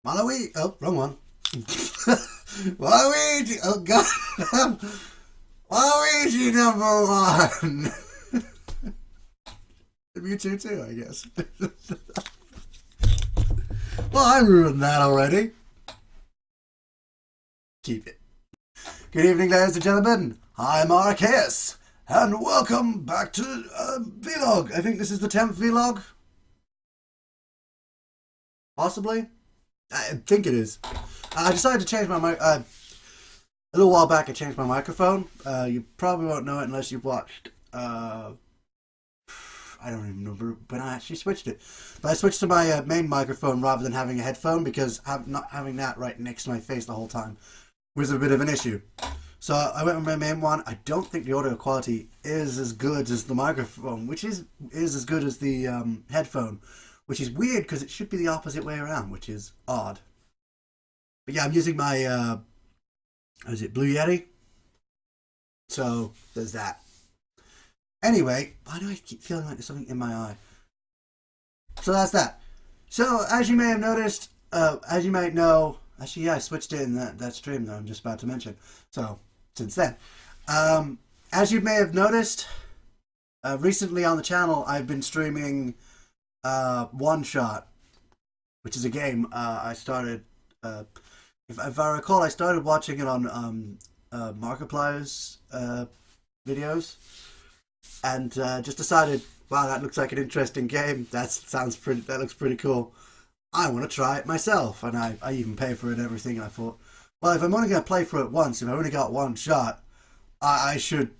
Waluigi. Oh, wrong one. Waluigi. Oh God. Waluigi number one. Mewtwo too, I guess. Well, I ruined that already. Keep it. Good evening, ladies and gentlemen. I'm Arceus, and welcome back to vlog. I think this is the 10th vlog. Possibly. I think it is. I decided to change my mic. A little while back, I changed my microphone. You probably won't know it unless you've watched. I don't even remember when I actually switched it. But I switched to my main microphone rather than having a headphone because not having that right next to my face the whole time was a bit of an issue. So I went with my main one. I don't think the audio quality is as good as the microphone, which is as good as the headphone, which is weird because it should be the opposite way around, which is odd. But yeah, I'm using my, is it Blue Yeti? So there's that. Anyway, why do I keep feeling like there's something in my eye? So that's that. So as you may have noticed, as you might know, actually yeah, I switched it in that stream that I'm just about to mention. So since then, as you may have noticed, recently on the channel I've been streaming One Shot, which is a game I started. If I recall, I started watching it on Markiplier's videos. And just decided, wow, that looks like an interesting game. That looks pretty cool. I want to try it myself, and I even pay for it and everything. And I thought, well, if I'm only going to play for it once, if I only got one shot, I should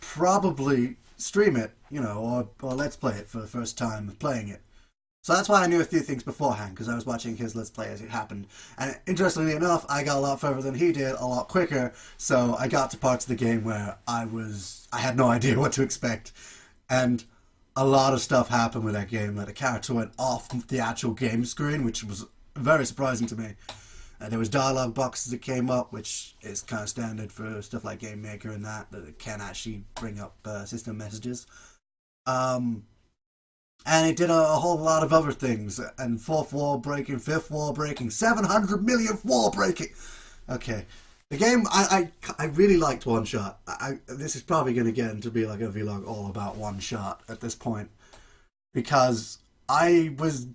probably stream it, or let's play it for the first time of playing it. So that's why I knew a few things beforehand, because I was watching his Let's Play as it happened. And interestingly enough, I got a lot further than he did, a lot quicker, so I got to parts of the game where I had no idea what to expect. And a lot of stuff happened with that game. Like the character went off the actual game screen, which was very surprising to me. There was dialogue boxes that came up, which is kind of standard for stuff like Game Maker and that it can actually bring up system messages. And it did a whole lot of other things. And fourth wall breaking, fifth wall breaking, 700 millionth wall breaking. Okay. The game, I really liked One Shot. This is probably going to get into be like a vlog all about One Shot at this point. Because I was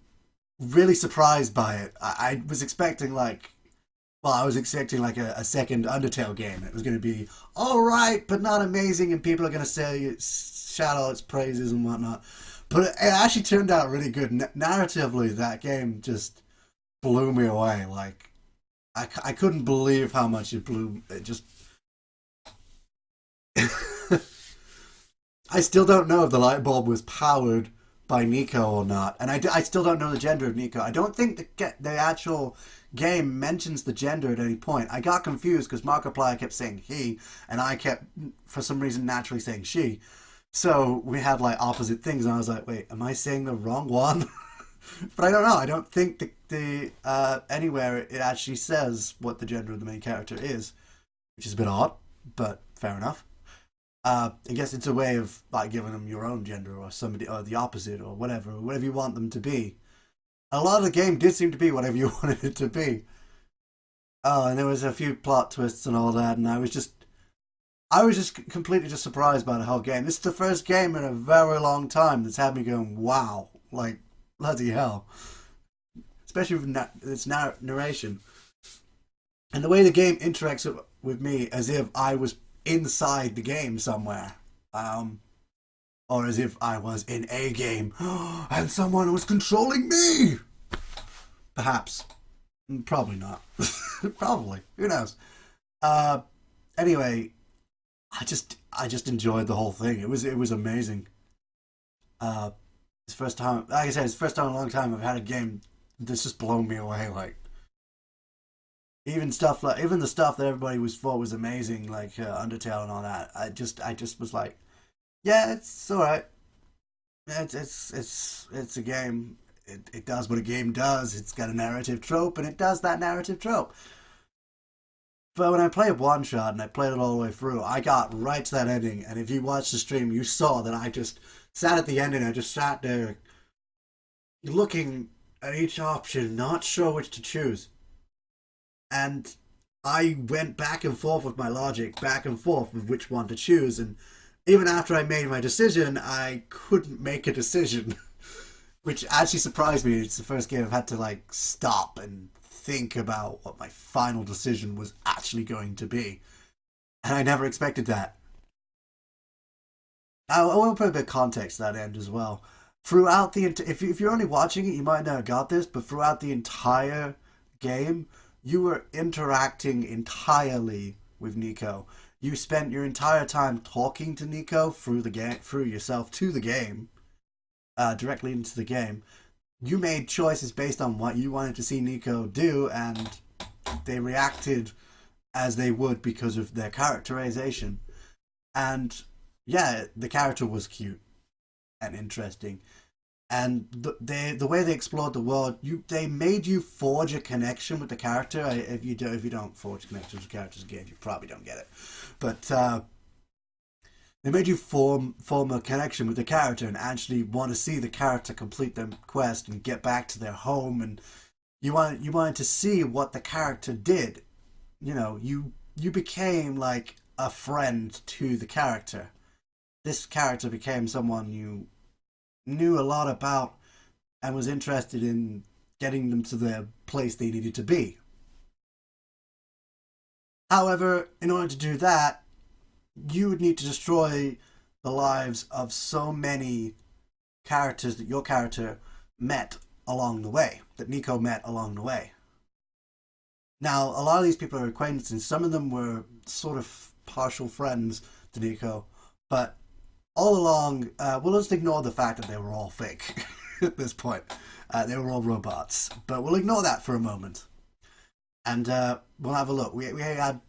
really surprised by it. I was expecting a second Undertale game. It was going to be alright, but not amazing. And people are going to say, shout out its praises and whatnot. But it actually turned out really good. Narratively, that game just blew me away. Like, I couldn't believe how much it blew. It just... I still don't know if the light bulb was powered by Nico or not. And I still don't know the gender of Nico. I don't think the actual game mentions the gender at any point. I got confused because Markiplier kept saying he, and I kept, for some reason, naturally saying she. So we had like opposite things, and I was like, "Wait, am I saying the wrong one?" But I don't know. I don't think the anywhere it actually says what the gender of the main character is, which is a bit odd, but fair enough. I guess it's a way of like giving them your own gender or somebody or the opposite or whatever you want them to be. A lot of the game did seem to be whatever you wanted it to be. Oh, and there was a few plot twists and all that, and I was just completely just surprised by the whole game. This is the first game in a very long time that's had me going, wow, like, bloody hell. Especially with its narration. And the way the game interacts with me as if I was inside the game somewhere. Or as if I was in a game and someone was controlling me. Perhaps. Probably not. Probably. Who knows? Anyway, I just enjoyed the whole thing. It was amazing. It's first time, like I said, it's the first time in a long time I've had a game that's just blown me away. Like even the stuff that everybody thought was amazing, like Undertale and all that. I just was like, yeah, it's all right. It's a game. It does what a game does. It's got a narrative trope, and it does that narrative trope. But when I played One Shot and I played it all the way through, I got right to that ending. And if you watched the stream, you saw that I just sat at the ending. I just sat there looking at each option, not sure which to choose. And I went back and forth with my logic, back and forth with which one to choose. And even after I made my decision, I couldn't make a decision, which actually surprised me. It's the first game I've had to like stop and think about what my final decision was actually going to be. And I never expected that. I want to put a bit of context to that end as well. Throughout the if you're only watching it, you might not have got this, but throughout the entire game, you were interacting entirely with Nico. You spent your entire time talking to Nico through the game, through yourself to the game, directly into the game. You made choices based on what you wanted to see Nico do, and they reacted as they would because of their characterization. And yeah, the character was cute and interesting, and the way they explored the world, they made you forge a connection with the character. If you don't forge connections with characters in games, you probably don't get it. But they made you form a connection with the character and actually want to see the character complete their quest and get back to their home, and you wanted to see what the character did. You became like a friend to the character. This character became someone you knew a lot about and was interested in getting them to the place they needed to be. However, in order to do that, you would need to destroy the lives of so many characters that your character met along the way, that Nico met along the way. Now, a lot of these people are acquaintances. Some of them were sort of partial friends to Nico, but all along, we'll just ignore the fact that they were all fake at this point. They were all robots, but we'll ignore that for a moment, and we'll have a look. We had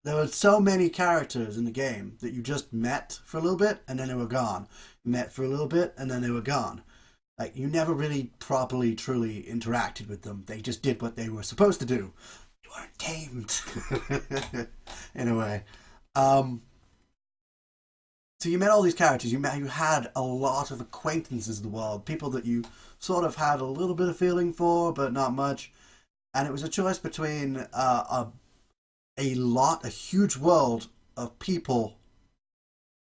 there were so many characters in the game that you just met for a little bit and then they were gone. Met for a little bit and then they were gone. Like, you never really properly, truly interacted with them. They just did what they were supposed to do. You weren't tamed, in a way. So you met all these characters. You had a lot of acquaintances in the world, people that you sort of had a little bit of feeling for, but not much. And it was a choice between a huge world of people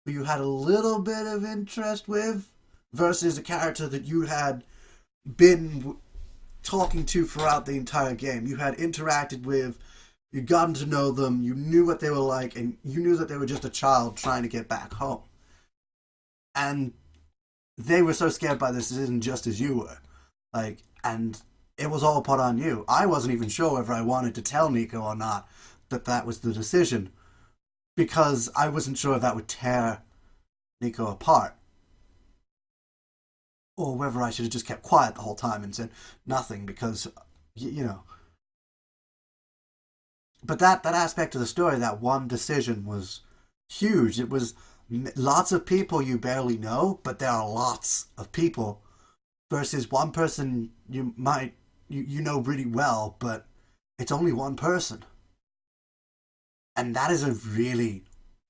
who you had a little bit of interest with, versus a character that you had been talking to throughout the entire game. You had interacted with, you'd gotten to know them, you knew what they were like, and you knew that they were just a child trying to get back home. And they were so scared by this decision just as you were. And it was all put on you. I wasn't even sure whether I wanted to tell Nico or not that was the decision, because I wasn't sure if that would tear Nico apart, or whether I should have just kept quiet the whole time and said nothing, because, you know. But that aspect of the story, that one decision, was huge. It was lots of people you barely know, but there are lots of people, versus one person you know really well, but it's only one person. And that is a really,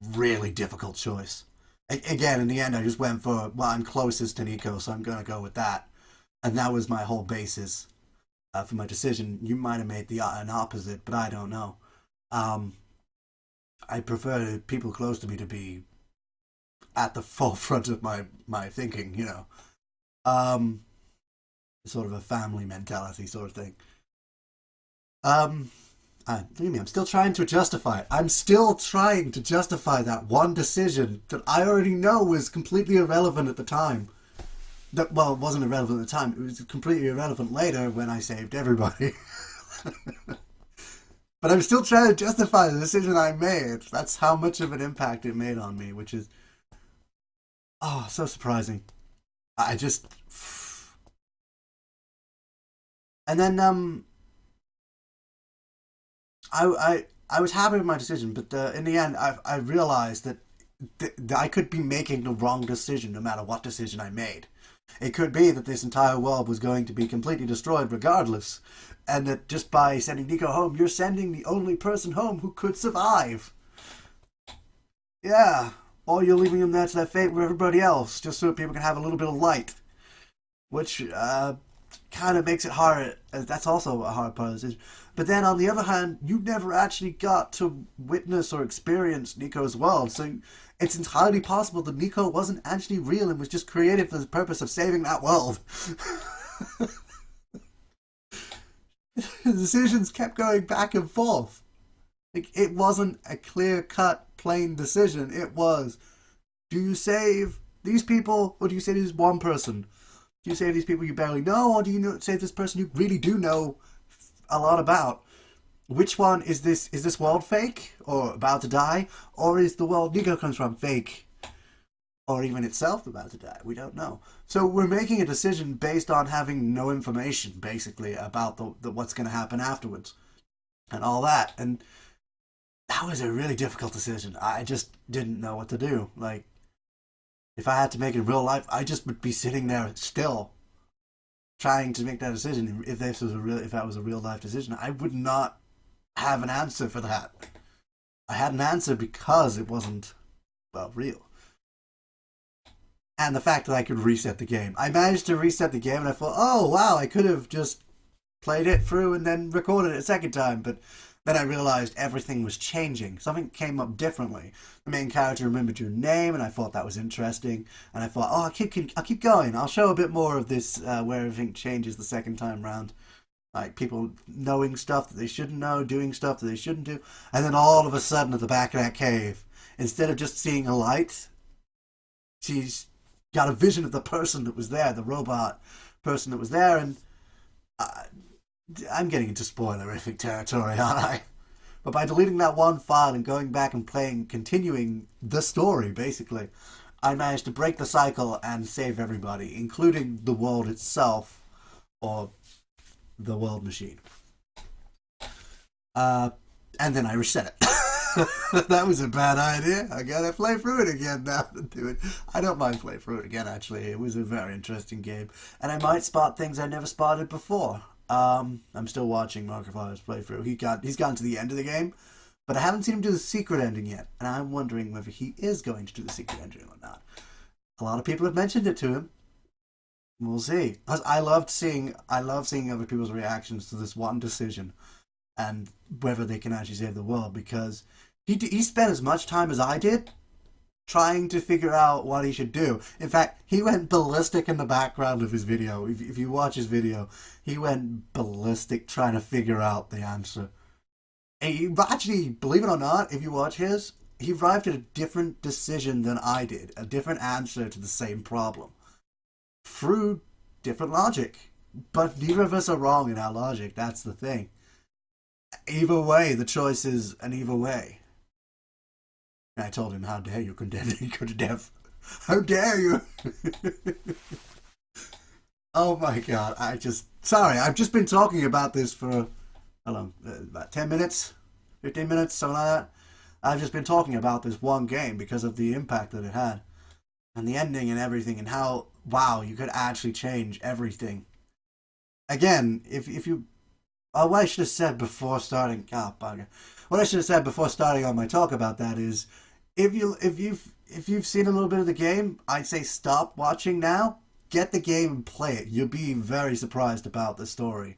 really difficult choice. Again, in the end, I just went for, well, I'm closest to Nico, so I'm going to go with that. And that was my whole basis for my decision. You might have made an opposite, but I don't know. I prefer people close to me to be at the forefront of my thinking, you know. Sort of a family mentality sort of thing. Believe me, I'm still trying to justify it. I'm still trying to justify that one decision that I already know was completely irrelevant at the time. It wasn't irrelevant at the time. It was completely irrelevant later when I saved everybody. But I'm still trying to justify the decision I made. That's how much of an impact it made on me, which is, so surprising. I just... And then, I was happy with my decision, but in the end, I realized that I could be making the wrong decision no matter what decision I made. It could be that this entire world was going to be completely destroyed regardless, and that just by sending Nico home, you're sending the only person home who could survive. Yeah, or you're leaving them there to their fate with everybody else, just so people can have a little bit of light. Which, kind of makes it hard. That's also a hard part of the decision. But then on the other hand, you never actually got to witness or experience Nico's world, so it's entirely possible that Nico wasn't actually real and was just created for the purpose of saving that world. The decisions kept going back and forth. Like, it wasn't a clear cut, plain decision. It was, do you save these people or do you save this one person? Do you save these people you barely know, or do you save this person you really do know a lot about? Which one is this? Is this world fake or about to die, or is the world Nico comes from fake, or even itself about to die? We don't know. So we're making a decision based on having no information, basically, about the what's going to happen afterwards and all that. And that was a really difficult decision. I just didn't know what to do. Like, if I had to make it in real life, I just would be sitting there still, trying to make that decision. If that was a real life decision, I would not have an answer for that. I had an answer because it wasn't, well, real. And the fact that I could reset the game. I managed to reset the game, and I thought, oh wow, I could have just played it through and then recorded it a second time, but then I realized everything was changing. Something came up differently. The main character remembered your name, and I thought that was interesting. And I thought, oh, I'll keep going. I'll show a bit more of this where everything changes the second time round. Like people knowing stuff that they shouldn't know, doing stuff that they shouldn't do. And then all of a sudden at the back of that cave, instead of just seeing a light, she's got a vision of the person that was there, the robot person that was there. And uh, I'm getting into spoilerific territory, aren't I? But by deleting that one file and going back and continuing the story, basically, I managed to break the cycle and save everybody, including the world itself, or the world machine. And then I reset it. That was a bad idea. I gotta play through it again now to do it. I don't mind playing through it again, actually. It was a very interesting game. And I might spot things I never spotted before. I'm still watching Markiplier's playthrough. He's gotten to the end of the game, but I haven't seen him do the secret ending yet, and I'm wondering whether he is going to do the secret ending or not. A lot of people have mentioned it to him. We'll see. I love seeing other people's reactions to this one decision, and whether they can actually save the world, because he spent as much time as I did trying to figure out what he should do. In fact, he went ballistic in the background of his video. If you watch his video, he went ballistic trying to figure out the answer. And he actually, believe it or not, if you watch his, he arrived at a different decision than I did, a different answer to the same problem, through different logic. But neither of us are wrong in our logic, that's the thing. Either way, the choice is an either way. And I told him, how dare you condemn me to death? How dare you? Oh my god, sorry, I've just been talking about this for, how long? About 10 minutes? 15 minutes? Something like that? I've just been talking about this one game because of the impact that it had. And the ending and everything, and how, wow, you could actually change everything. Again, if you... Oh, what I should have said before starting... Oh, bugger. What I should have said before starting on my talk about that is, if you've seen a little bit of the game, I'd say stop watching now. Get the game and play it. You'll be very surprised about the story.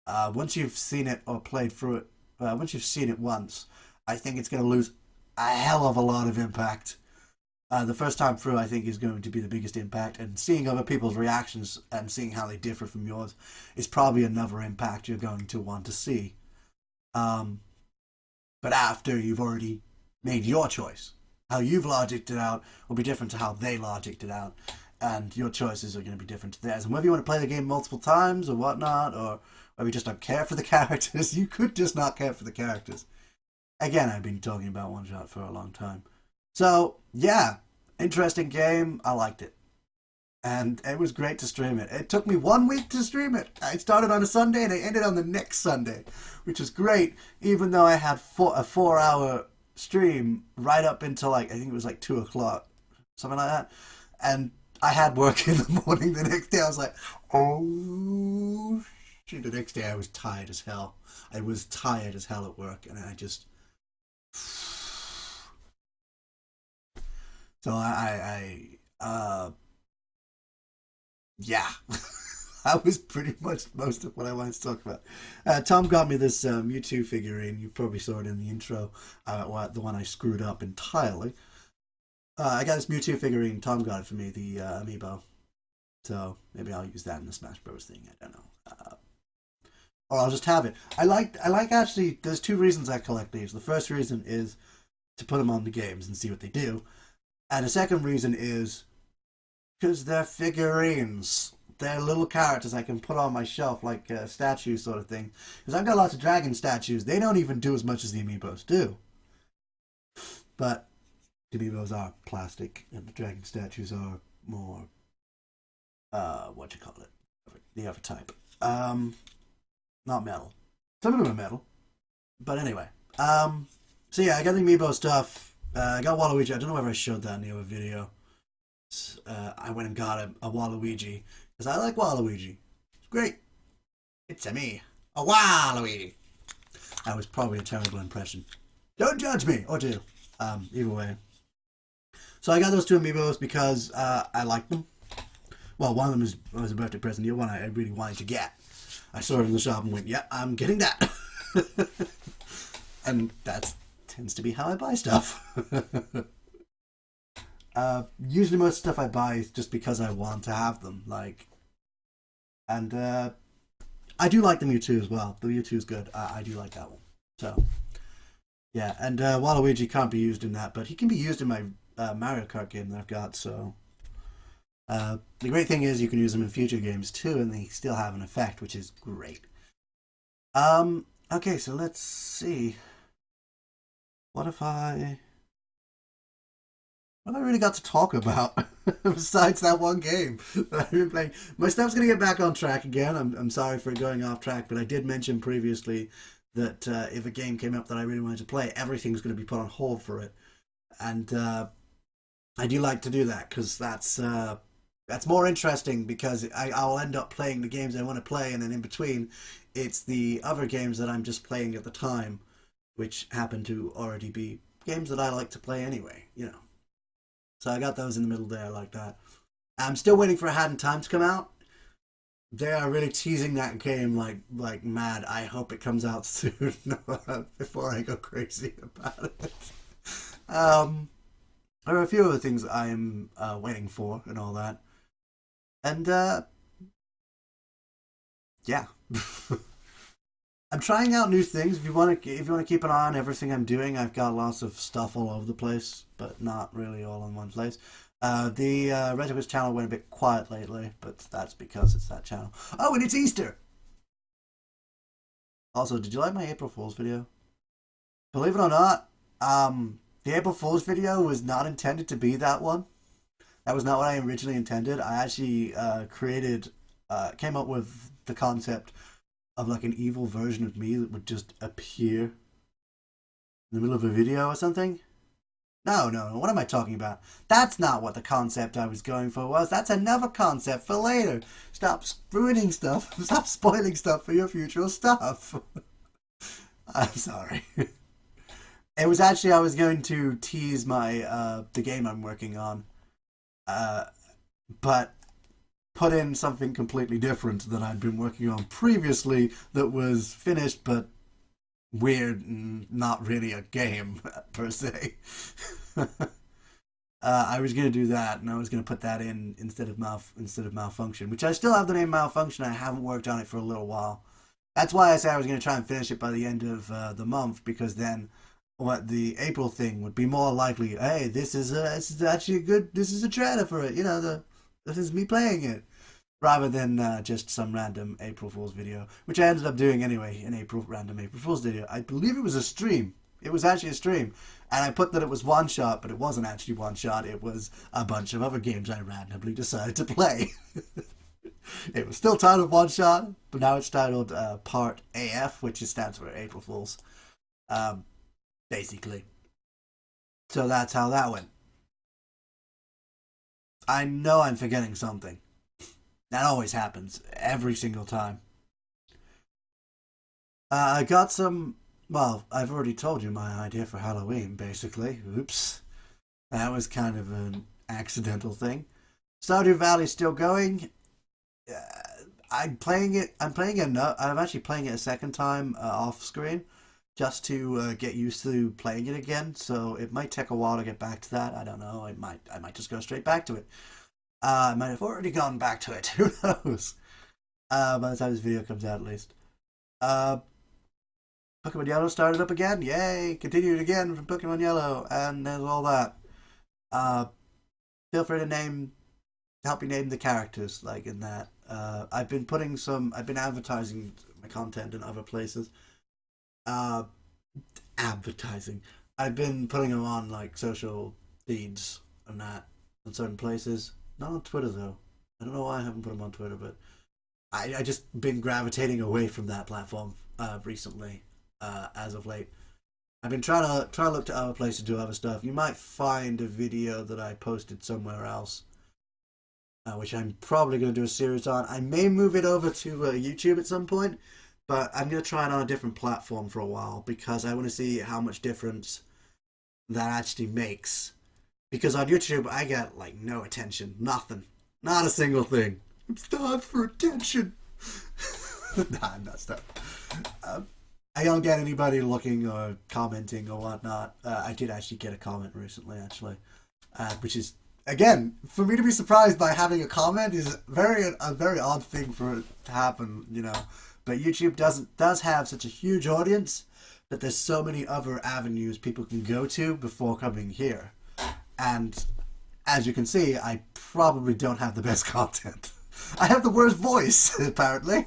Once you've seen it or played through it, once you've seen it once, I think it's going to lose a hell of a lot of impact. The first time through, I think, is going to be the biggest impact, and seeing other people's reactions and seeing how they differ from yours is probably another impact you're going to want to see. But after you've already made your choice, how you've logicked it out will be different to how they logicked it out, and your choices are going to be different to theirs. And whether you want to play the game multiple times or whatnot, or whether you just don't care for the characters, you could just not care for the characters. Again, I've been talking about One Shot for a long time. So, yeah, interesting game. I liked it. And it was great to stream it. It took me 1 week to stream it. I started on a Sunday and I ended on the next Sunday, which is great, even though I had a 4-hour stream right up until, like, I think it was like 2 o'clock, something like that. And I had work in the morning the next day. I was like, oh, shit. The next day I was tired as hell. I was tired as hell at work, and I just... So yeah. that was pretty much most of what I wanted to talk about. Tom got me this Mewtwo figurine. You probably saw it in the intro. The one I screwed up entirely. I got this Mewtwo figurine. Tom got it for me, the amiibo. So maybe I'll use that in the Smash Bros. Thing. I don't know. Or I'll just have it. I like actually. There's two reasons I collect these. The first reason is to put them on the games and see what they do, and the second reason is because they're figurines. They're little characters I can put on my shelf like a statue sort of thing. Because I've got lots of dragon statues. They don't even do as much as the amiibos do. But the amiibos are plastic, and the dragon statues are more what you call it, the other type. Not metal. Some of them are metal, but anyway. So yeah, I got the amiibo stuff. I got Waluigi. I don't know whether I showed that in the other video. I went and got a Waluigi because I like Waluigi. It's great. It's a me, a Waluigi. That was probably a terrible impression. Don't judge me, or do. Either way. So I got those two amiibos because I like them. Well, one of them was a birthday present. The other one I really wanted to get. I saw it in the shop and went, yeah, I'm getting that. And that tends to be how I buy stuff. Usually most stuff I buy is just because I want to have them. And I do like the Mewtwo as well. The Mewtwo's good. I do like that one. So, yeah. And Waluigi can't be used in that, but he can be used in my Mario Kart game that I've got, so... the great thing is you can use them in future games too, and they still have an effect, which is great. Okay, so let's see. What have I really got to talk about besides that one game that I've been playing? My stuff's gonna get back on track again. I'm sorry for going off track, but I did mention previously that if a game came up that I really wanted to play, everything's gonna be put on hold for it, and I do like to do that because that's more interesting because I'll end up playing the games I want to play, and then in between, it's the other games that I'm just playing at the time, which happen to already be games that I like to play anyway, you know. So I got those in the middle there like that. I'm still waiting for A Hat in Time to come out. They are really teasing that game like mad. I hope it comes out soon before I go crazy about it. There are a few other things I'm waiting for and all that. And yeah. I'm trying out new things. If you want to keep an eye on everything I'm doing, I've got lots of stuff all over the place, but not really all in one place. The Retrobus channel went a bit quiet lately, but that's because it's that channel. Oh, and it's Easter! Also, did you like my April Fool's video? Believe it or not, the April Fool's video was not intended to be that one. That was not what I originally intended. I actually came up with the concept of like an evil version of me that would just appear in the middle of a video or something. No, what am I talking about? That's not what the concept I was going for was. That's another concept for later. Stop ruining stuff. Stop spoiling stuff for your future stuff. I'm sorry. It was actually, I was going to tease my the game I'm working on, but put in something completely different that I'd been working on previously that was finished but weird and not really a game per se. I was going to do that, and I was going to put that in instead of Malfunction, which I still have the name Malfunction. I haven't worked on it for a little while. That's why I said I was going to try and finish it by the end of the month, because then what the April thing would be more likely. Hey, this is actually a good. This is a trailer for it. You know, this is me playing it, rather than just some random April Fool's video, which I ended up doing anyway. An random April Fool's video. I believe it was a stream. It was actually a stream, and I put that it was one shot, but it wasn't actually one shot. It was a bunch of other games I randomly decided to play. It was still titled One Shot, but now it's titled Part AF, which stands for April Fool's. Basically. So that's how that went. I know I'm forgetting something. That always happens. Every single time. I got some... Well, I've already told you my idea for Halloween, basically. Oops. That was kind of an accidental thing. Stardew Valley's still going. I'm playing it. I'm playing it. I'm actually playing it a second time off screen, just to get used to playing it again. So it might take a while to get back to that. I don't know. I might just go straight back to it. I might have already gone back to it. Who knows? By the time this video comes out, at least. Uh, Pokemon Yellow started up again. Yay! Continued again from Pokemon Yellow, and there's all that. Uh, Feel free to help me name the characters, like in that. I've been advertising my content in other places. Uh, Advertising. I've been putting them on like social feeds and that in certain places. Not on Twitter though. I don't know why I haven't put them on Twitter, but I just been gravitating away from that platform recently, as of late. I've been trying to look to other places to do other stuff. You might find a video that I posted somewhere else, which I'm probably going to do a series on. I may move it over to YouTube at some point, but I'm going to try it on a different platform for a while because I want to see how much difference that actually makes. Because on YouTube, I get like no attention, nothing, not a single thing. I'm starved for attention. Nah, I'm not starved. I don't get anybody looking or commenting or whatnot. I did actually get a comment recently, actually, which is, again, for me to be surprised by having a comment is a very odd thing for it to happen, you know. But YouTube does have such a huge audience that there's so many other avenues people can go to before coming here. And as you can see, I probably don't have the best content. I have the worst voice, apparently.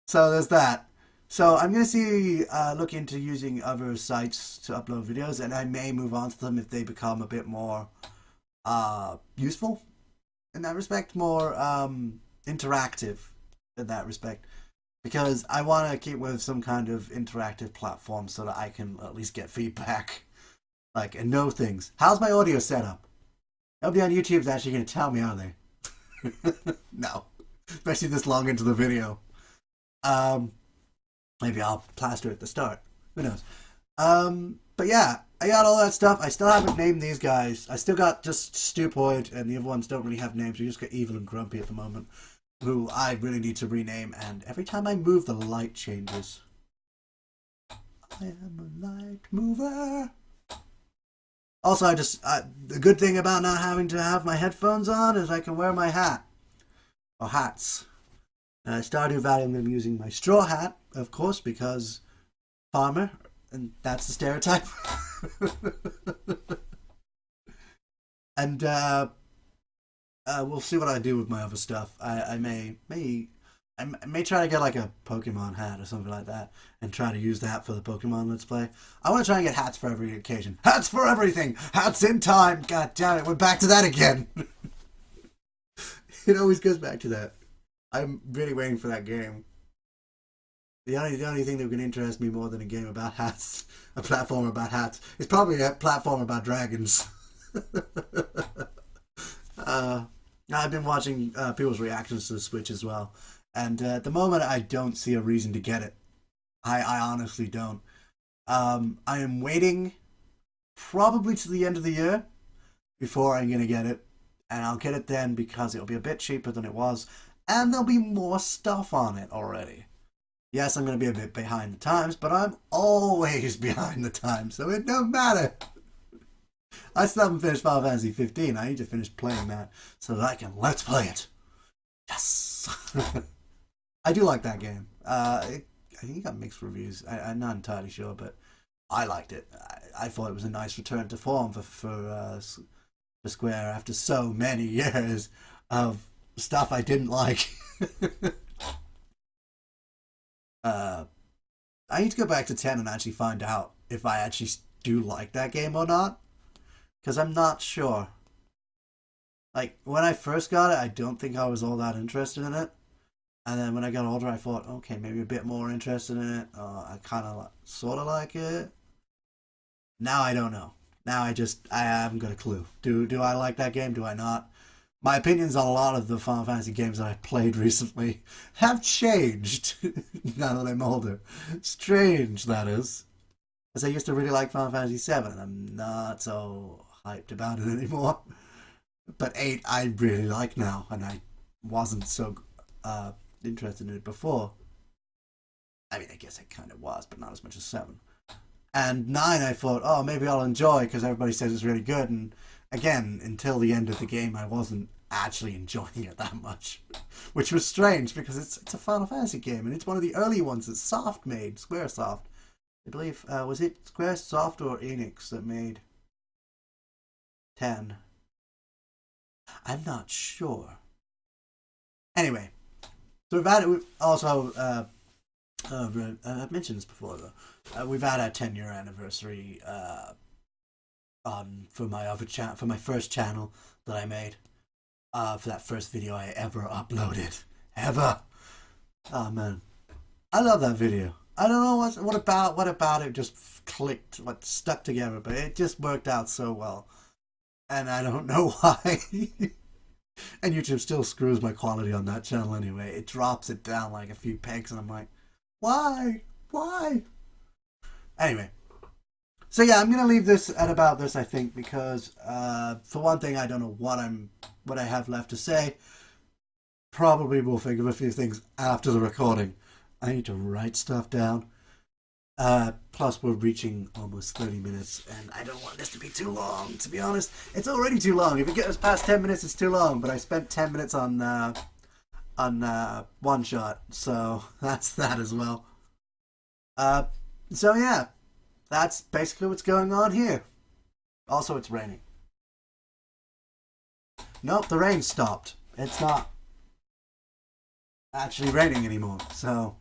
So there's that. So I'm going to look into using other sites to upload videos, and I may move on to them if they become a bit more useful in that respect, more interactive in that respect. Because I want to keep with some kind of interactive platform so that I can at least get feedback, like, and know things. How's my audio setup? Nobody on YouTube is actually going to tell me, are they? No. Especially this long into the video. Maybe I'll plaster at the start. Who knows? But yeah, I got all that stuff. I still haven't named these guys. I still got just Stupoid, and the other ones don't really have names. We just got Evil and Grumpy at the moment, who I really need to rename, and every time I move, the light changes. I am a light mover. Also, the good thing about not having to have my headphones on is I can wear my hat. Or hats. Stardew Valley, I'm going to be using my straw hat, of course, because farmer, and that's the stereotype. And we'll see what I do with my other stuff. I may try to get like a Pokemon hat or something like that, and try to use that for the Pokemon Let's Play. I want to try and get hats for every occasion. Hats for everything! Hats in time! God damn it, we're back to that again! It always goes back to that. I'm really waiting for that game. The only thing that can interest me more than a game about hats, a platform about hats, is probably a platform about dragons. I've been watching people's reactions to the Switch as well, and at the moment I don't see a reason to get it. I honestly don't. I am waiting probably to the end of the year before I'm gonna get it, and I'll get it then because it'll be a bit cheaper than it was. And there'll be more stuff on it already. Yes, I'm going to be a bit behind the times, but I'm always behind the times, so it don't matter. I still haven't finished Final Fantasy 15. I need to finish playing that so that I can Let's Play it. Yes! I do like that game. I think it got mixed reviews. I'm not entirely sure, but I liked it. I thought it was a nice return to form for Square after so many years of stuff I didn't like. I need to go back to 10 and actually find out if I actually do like that game or not, because I'm not sure. Like, when I first got it, I don't think I was all that interested in it, and then when I got older I thought, okay, maybe a bit more interested in it. I kind of sort of like it. Now I don't know. Now I haven't got a clue. Do I like that game? Do I not? My opinions on a lot of the Final Fantasy games that I've played recently have changed now that I'm older. Strange, that is. Because I used to really like Final Fantasy 7, and I'm not so hyped about it anymore. But 8 I really like now, and I wasn't so interested in it before. I mean, I guess I kind of was, but not as much as 7. And 9, I thought, oh, maybe I'll enjoy because everybody says it's really good. And again, until the end of the game, I wasn't actually enjoying it that much, which was strange because it's a Final Fantasy game and it's one of the early ones that Soft made, SquareSoft. I believe, was it SquareSoft or Enix that made 10? I'm not sure. Anyway, so we've also, I've mentioned this before though. We've had our 10-year anniversary for my first channel that I made. For that first video I ever uploaded. Ever. Oh man. I love that video. I don't know what about it just clicked, what stuck together, but it just worked out so well. And I don't know why. And YouTube still screws my quality on that channel anyway. It drops it down like a few pegs and I'm like, why? Why? Anyway. So yeah, I'm gonna leave this at about this, I think, because for one thing, I don't know what I have left to say. Probably will think of a few things after the recording. I need to write stuff down. Plus, we're reaching almost 30 minutes, and I don't want this to be too long, to be honest. It's already too long. If it gets past 10 minutes, it's too long, but I spent 10 minutes on one shot, so that's that as well. So yeah, that's basically what's going on here. Also, it's raining. Nope, the rain stopped. It's not actually raining anymore, so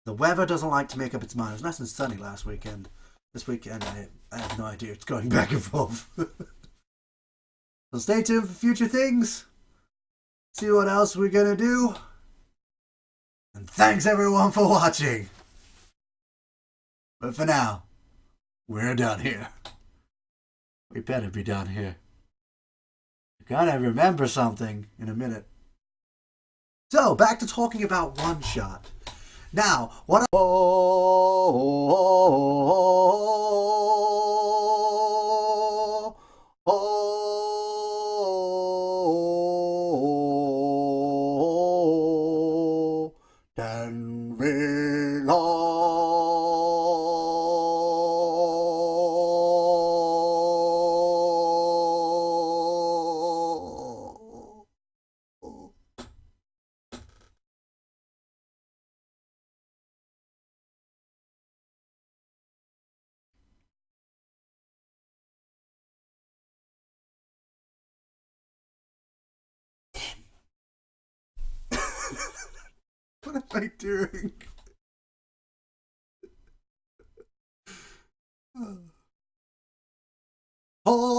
the weather doesn't like to make up its mind. It was nice and sunny last weekend. This weekend, I have no idea. It's going back and forth. So stay tuned for future things. See what else we're gonna do. And thanks everyone for watching. But for now, we're done here. We better be done here. I gotta remember something in a minute. So, back to talking about one shot. Now, what? What am I doing? Oh.